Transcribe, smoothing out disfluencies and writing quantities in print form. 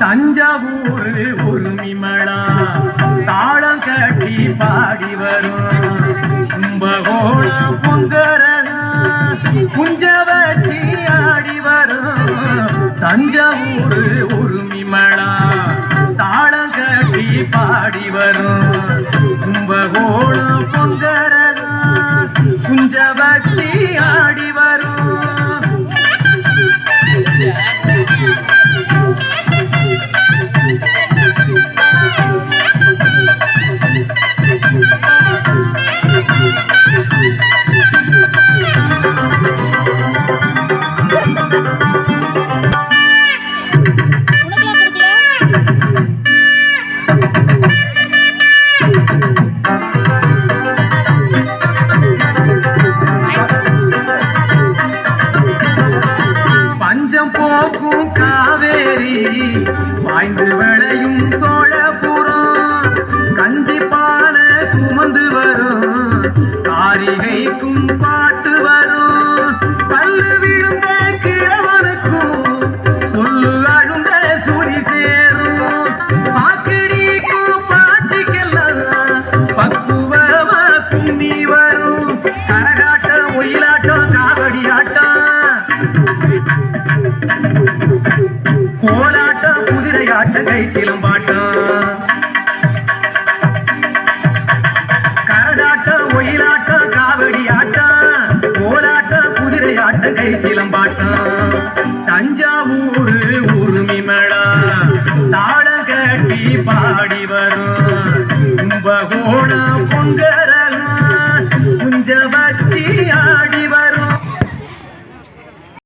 தஞ்சாவூர் உரிமளா தாளம் கட்டி பாடி வரும் கும்பகோணம் பொங்கரகம் குஞ்ச வச்சி ஆடி வரும் தஞ்சாவூர் உரிமளா தாளம் கட்டி பாடி வரும் கும்பகோணம் பொங்கரகம் குஞ்ச வச்சி ஆடி வரும் போக்கும் காவேரி வாய்ந்து விளையும் சோழபுரம் கஞ்சி பால சுமந்து வரும் காரிகைக்கும் பாட்டு வரும் பல்லு விழுந்த கிழவனுக்கும் சொல்லு அழுந்த சுரி சேரும் பாக்கடிக்கும் பாட்டிக்கெல்லாம் பக்குவமா கும்பி வரும் கரகாட்டம் ஒயிலாட்டம் காவடி ஆட்டம் கோலாட்டம் குதிரையாட்டம் கை சிலம்பாட்டம் கரகாட்டம் ஒயிலாட்டம் காவடி ஆட்டம் கோலாட்டம் குதிரையாட்டம் கை சிலம்பாட்டம் தஞ்சாவூர் உரிமளா தாளம் கட்டி பாடி வரும் கும்பகோணம் பொங்க